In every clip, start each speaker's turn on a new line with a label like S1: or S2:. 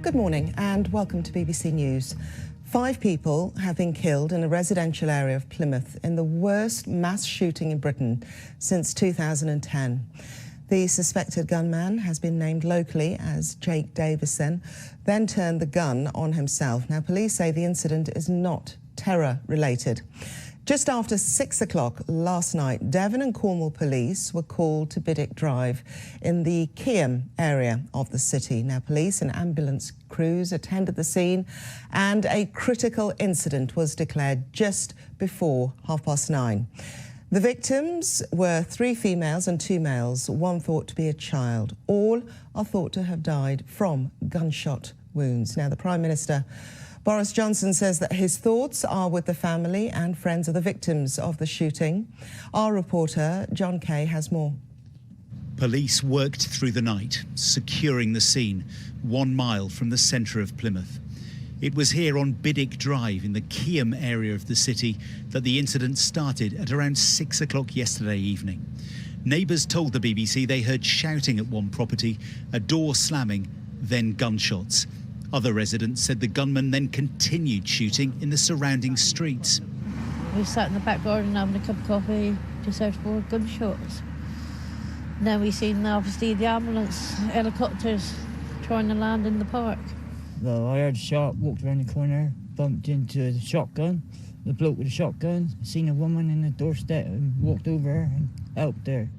S1: Good morning and welcome to BBC News. 5 people have been killed in a residential area of Plymouth in the worst mass shooting in Britain since 2010. The suspected gunman has been named locally as Jake Davison, then turned the gun on himself. Now, police say the incident is not terror-related. Just after 6 o'clock last night, Devon and Cornwall police were called to Biddick Drive in the Keyham area of the city. Now, police and ambulance crews attended the scene and a critical incident was declared just before 9:30. The victims were 3 females and 2 males, one thought to be a child. All are thought to have died from gunshot wounds. Now, the Prime Minister Boris Johnson says that his thoughts are with the family and friends of the victims of the shooting. Our reporter, John Kay, has more.
S2: Police worked through the night, securing the scene 1 mile from the centre of Plymouth. It was here on Biddick Drive in the Keyham area of the city that the incident started at around 6 o'clock yesterday evening. Neighbours told the BBC they heard shouting at one property, a door slamming, then gunshots. Other residents said the gunman then continued shooting in the surrounding streets.
S3: We sat in the back garden having a cup of coffee, just heard 4 gunshots. Then we seen, obviously, the ambulance, helicopters trying to land in the park.
S4: Well, I heard a shot, walked around the corner, bumped into the shotgun, the bloke with the shotgun, seen a woman in the doorstep and walked over her and helped her.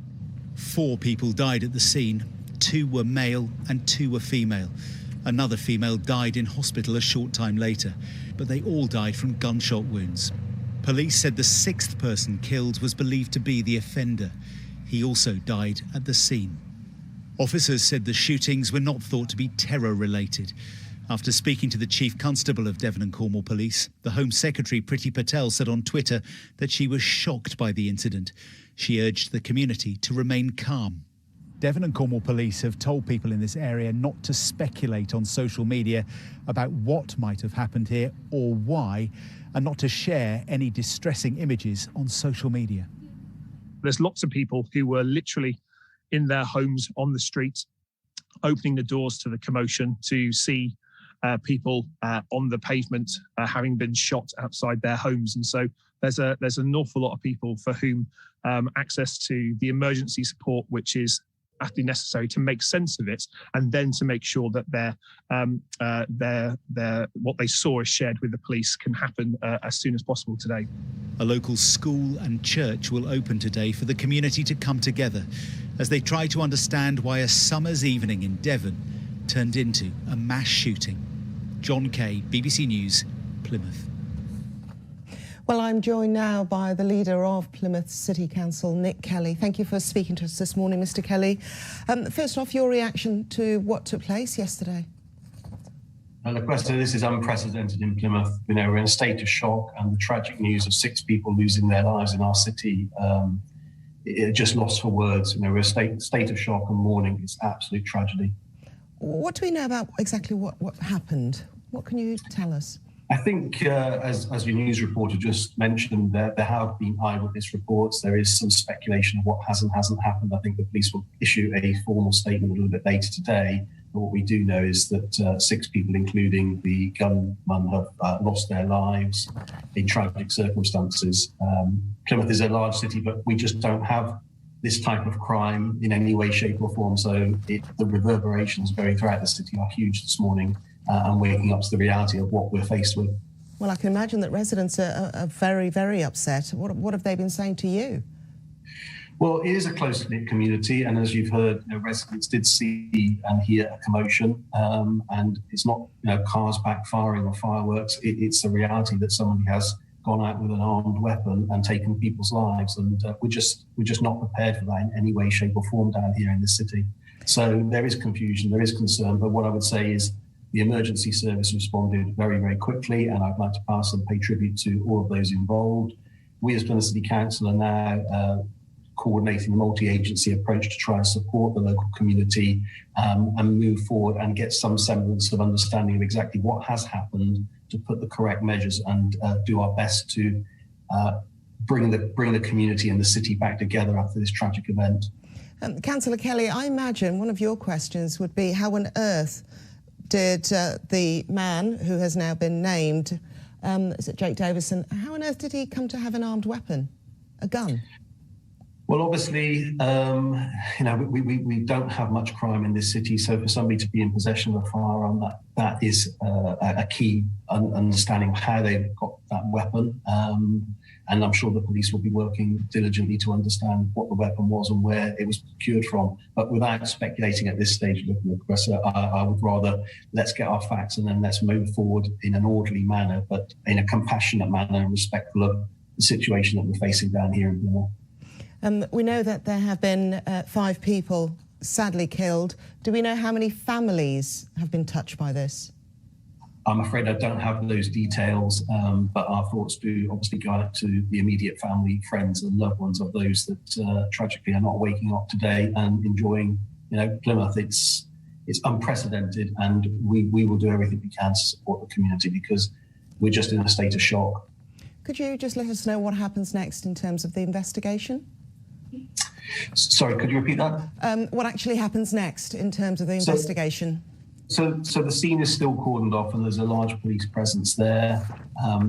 S2: 4 people died at the scene. 2 were male and 2 were female. Another female died in hospital a short time later, but they all died from gunshot wounds. Police said the 6th person killed was believed to be the offender. He also died at the scene. Officers said the shootings were not thought to be terror-related. After speaking to the Chief Constable of Devon and Cornwall Police, the Home Secretary Priti Patel said on Twitter that she was shocked by the incident. She urged the community to remain calm. Devon and Cornwall Police have told people in this area not to speculate on social media about what might have happened here or why, and not to share any distressing images on social media.
S5: There's lots of people who were literally in their homes on the street, opening the doors to the commotion to see people on the pavement having been shot outside their homes. And so there's an awful lot of people for whom access to the emergency support, which is absolutely necessary to make sense of it, and then to make sure that what they saw is shared with the police, can happen as soon as possible today.
S2: A local school and church will open today for the community to come together as they try to understand why a summer's evening in Devon turned into a mass shooting. John Kay, BBC News, Plymouth.
S1: Well, I'm joined now by the leader of Plymouth City Council, Nick Kelly. Thank you for speaking to us this morning, Mr. Kelly. First off, your reaction to what took place yesterday?
S6: Look, this is unprecedented in Plymouth. You know, we're in a state of shock, and the tragic news of 6 people losing their lives in our city, it just lost for words. You know, we're a state of shock and mourning. It's absolute tragedy.
S1: What do we know about exactly what happened? What can you tell us?
S6: I think, as your news reporter just mentioned, there have been eyewitness reports. There is some speculation of what hasn't happened. I think the police will issue a formal statement a little bit later today. But what we do know is that 6 people, including the gunman, have lost their lives in tragic circumstances. Plymouth is a large city, but we just don't have this type of crime in any way, shape or form. So the reverberations going throughout the city are huge this morning. And waking up to the reality of what we're faced with.
S1: Well, I can imagine that residents are very, very upset. What have they been saying to you?
S6: Well, it is a close-knit community, and as you've heard, residents did see and hear a commotion, and it's not cars backfiring or fireworks. It's the reality that somebody has gone out with an armed weapon and taken people's lives, and we're just not prepared for that in any way, shape or form down here in this city. So there is confusion, there is concern, but what I would say is the emergency service responded very, very quickly, and I'd like to pass and pay tribute to all of those involved. We as Plymouth City Council are now coordinating a multi-agency approach to try and support the local community and move forward and get some semblance of understanding of exactly what has happened, to put the correct measures and do our best to bring the community and the city back together after this tragic event.
S1: Councillor Kelly, I imagine one of your questions would be how on earth did the man who has now been named, is it Jake Davison, how on earth did he come to have an armed weapon, a gun?
S6: Well, obviously, we don't have much crime in this city, so for somebody to be in possession of a firearm, that is a key understanding of how they've got that weapon. And I'm sure the police will be working diligently to understand what the weapon was and where it was procured from. But without speculating at this stage, Professor, I would rather let's get our facts and then let's move forward in an orderly manner, but in a compassionate manner and respectful of the situation that we're facing down here in Plymouth.
S1: We know that there have been 5 people sadly killed. Do we know how many families have been touched by this?
S6: I'm afraid I don't have those details, but our thoughts do obviously go out to the immediate family, friends and loved ones of those that tragically are not waking up today and enjoying, Plymouth. It's unprecedented, and we will do everything we can to support the community because we're just in a state of shock.
S1: Could you just let us know what happens next in terms of the investigation?
S6: Sorry, could you repeat that?
S1: What actually happens next in terms of the investigation?
S6: So the scene is still cordoned off and there's a large police presence there.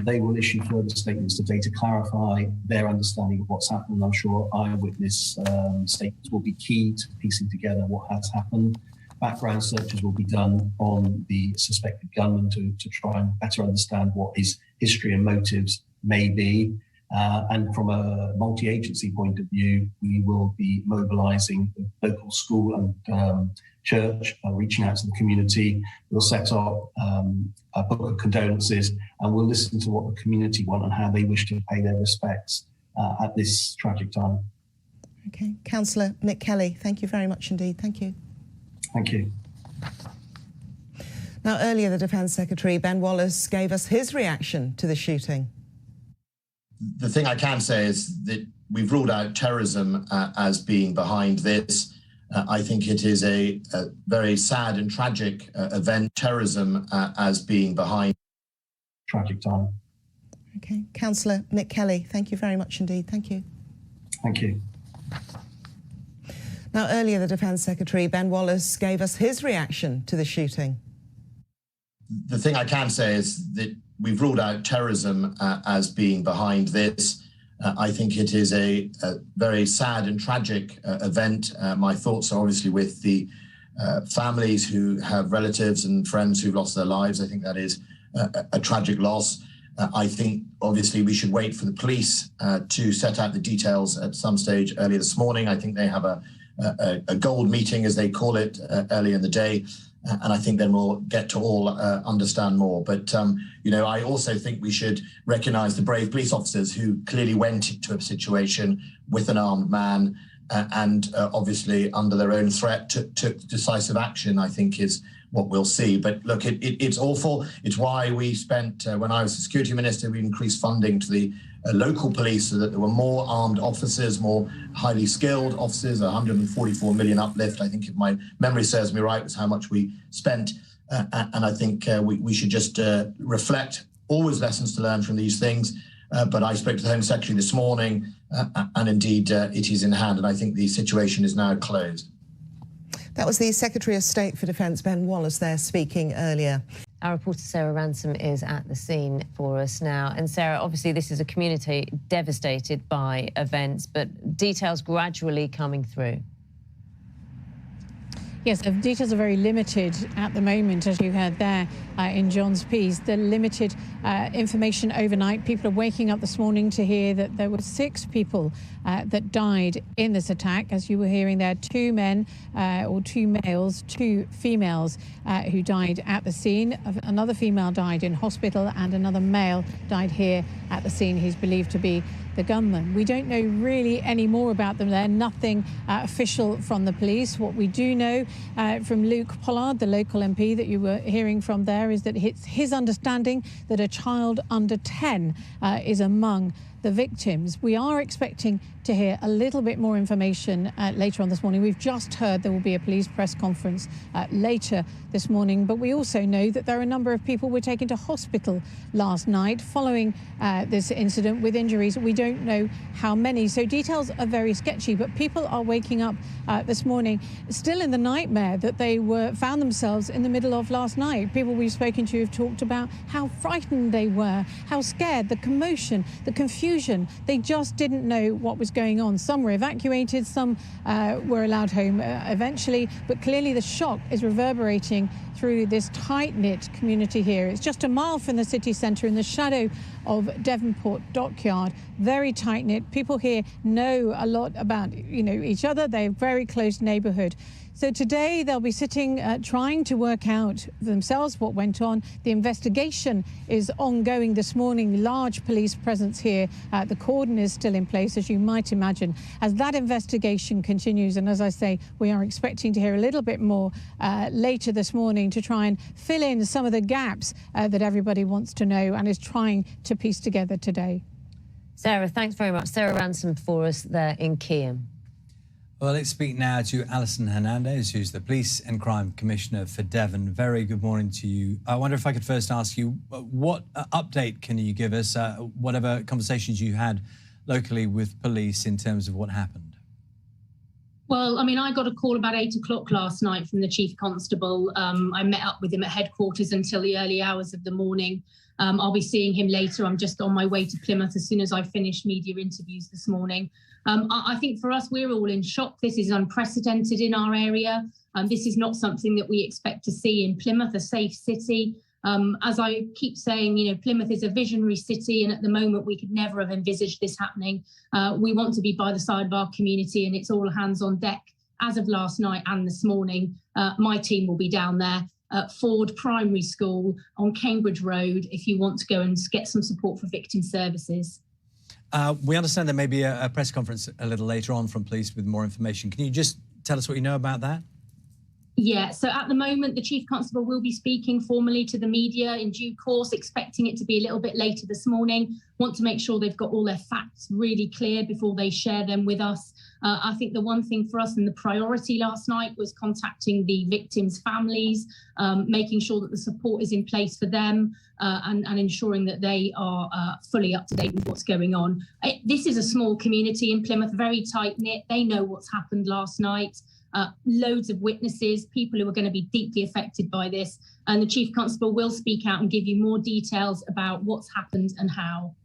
S6: They will issue further statements today to clarify their understanding of what's happened. I'm sure eyewitness statements will be key to piecing together what has happened. Background searches will be done on the suspected gunman to try and better understand what his history and motives may be. And from a multi-agency point of view, we will be mobilising the local school and church, reaching out to the community. We'll set up a book of condolences and we'll listen to what the community want and how they wish to pay their respects at this tragic time.
S1: Okay. Councillor Nick Kelly, thank you very much indeed. Thank you.
S6: Thank you.
S1: Now, earlier the Defence Secretary, Ben Wallace, gave us his reaction to the shooting.
S7: The thing I can say is that we've ruled out terrorism as being behind this. I think it is a very sad and tragic event, terrorism as being behind.
S6: Tragic time.
S1: Okay. Councillor Nick Kelly, thank you very much indeed. Thank you.
S6: Thank you.
S1: Now, earlier the Defence Secretary, Ben Wallace, gave us his reaction to the shooting.
S7: The thing I can say is that we've ruled out terrorism as being behind this. I think it is a very sad and tragic event. My thoughts are obviously with the families who have relatives and friends who've lost their lives. I think that is a tragic loss. I think obviously we should wait for the police to set out the details at some stage earlier this morning. I think they have a gold meeting, as they call it, early in the day. And I think then we'll get to all understand more. But, I also think we should recognise the brave police officers who clearly went into a situation with an armed man and obviously under their own threat took decisive action, I think is what we'll see. But look, it's awful. It's why we spent, when I was the security minister, we increased funding to the local police so that there were more armed officers, more highly skilled officers, 144 million uplift, I think if my memory serves me right, was how much we spent. And I think we should just reflect always lessons to learn from these things. But I spoke to the Home Secretary this morning and indeed it is in hand. And I think the situation is now closed.
S1: That was the Secretary of State for Defence, Ben Wallace, there speaking earlier.
S8: Our reporter Sarah Ransom is at the scene for us now. And Sarah, obviously this is a community devastated by events, but details gradually coming through.
S9: Yes, the details are very limited at the moment, as you heard there in John's piece. The limited information overnight. People are waking up this morning to hear that there were 6 people that died in this attack. As you were hearing there, 2 men or 2 males, 2 females who died at the scene. Another female died in hospital and another male died here at the scene. He's believed to be the gunman. We don't know really any more about them there. Nothing official from the police. What we do know from Luke Pollard, the local MP that you were hearing from there, is that it's his understanding that a child under 10 is among the victims. We are expecting to hear a little bit more information later on this morning. We've just heard there will be a police press conference later this morning, but we also know that there are a number of people were taken to hospital last night following this incident with injuries. We don't know how many, so details are very sketchy, but people are waking up this morning still in the nightmare that they found themselves in the middle of last night. People we've spoken to have talked about how frightened they were, how scared, the commotion, the confusion. They just didn't know what was going on. Some were evacuated, some were allowed home eventually, but clearly the shock is reverberating through this tight-knit community here. It's just a mile from the city centre in the shadow of Devonport Dockyard. Very tight-knit. People here know a lot about, each other. They're a very close neighbourhood. So today they'll be sitting trying to work out themselves what went on. The investigation is ongoing this morning. Large police presence here. The cordon is still in place, as you might imagine. As that investigation continues, and as I say, we are expecting to hear a little bit more later this morning to try and fill in some of the gaps that everybody wants to know and is trying to piece together today.
S8: Sarah, thanks very much. Sarah Ransom for us there in Keyham.
S10: Well, let's speak now to Alison Hernandez, who's the Police and Crime Commissioner for Devon. Very good morning to you. I wonder if I could first ask you, what update can you give us, whatever conversations you had locally with police in terms of what happened?
S11: Well, I got a call about 8 o'clock last night from the Chief Constable. I met up with him at headquarters until the early hours of the morning. I'll be seeing him later. I'm just on my way to Plymouth as soon as I finish media interviews this morning. I think for us, we're all in shock. This is unprecedented in our area. This is not something that we expect to see in Plymouth, a safe city. As I keep saying, Plymouth is a visionary city, and at the moment we could never have envisaged this happening. We want to be by the side of our community, and it's all hands on deck. As of last night and this morning, my team will be down there at Ford Primary School on Cambridge Road if you want to go and get some support for victim services.
S10: We understand there may be a press conference a little later on from police with more information. Can you just tell us what you know about that?
S11: Yeah, so at the moment, the Chief Constable will be speaking formally to the media in due course, expecting it to be a little bit later this morning. Want to make sure they've got all their facts really clear before they share them with us. I think the one thing for us and the priority last night was contacting the victims' families, making sure that the support is in place for them and ensuring that they are fully up to date with what's going on. This is a small community in Plymouth, very tight-knit. They know what's happened last night. Loads of witnesses, people who are going to be deeply affected by this. And the Chief Constable will speak out and give you more details about what's happened and how.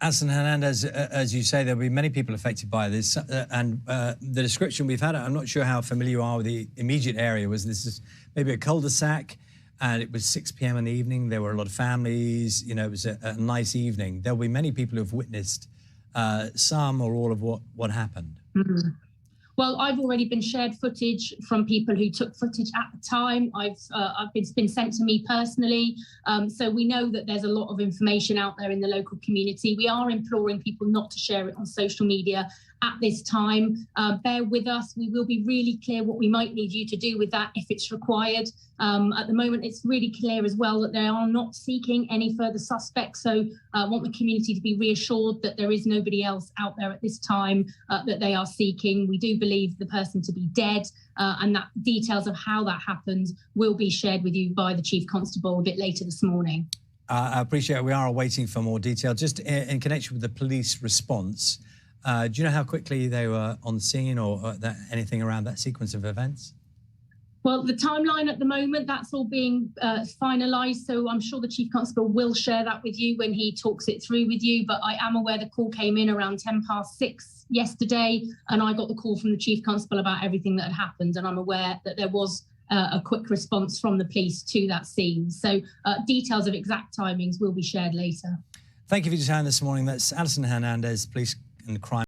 S10: Alison Hernandez, as you say, there'll be many people affected by this. And the description we've had, I'm not sure how familiar you are with the immediate area, was this is maybe a cul-de-sac, and it was 6 p.m. in the evening. There were a lot of families. It was a nice evening. There'll be many people who've witnessed some or all of what happened.
S11: Mm-hmm. Well, I've already been shared footage from people who took footage at the time. It's been sent to me personally. So we know that there's a lot of information out there in the local community. We are imploring people not to share it on social media at this time. Bear with us. We will be really clear what we might need you to do with that if it's required. At the moment, it's really clear as well that they are not seeking any further suspects. So I want the community to be reassured that there is nobody else out there at this time that they are seeking. We do believe the person to be dead, and that details of how that happened will be shared with you by the Chief Constable a bit later this morning.
S10: I appreciate it. We are waiting for more detail. Just in connection with the police response, do you know how quickly they were on scene or anything around that sequence of events?
S11: Well, the timeline at the moment, that's all being finalised. So I'm sure the Chief Constable will share that with you when he talks it through with you. But I am aware the call came in around 6:10 yesterday, and I got the call from the Chief Constable about everything that had happened. And I'm aware that there was a quick response from the police to that scene. So details of exact timings will be shared later.
S10: Thank you for your time this morning. That's Alison Hernandez, Police and Crime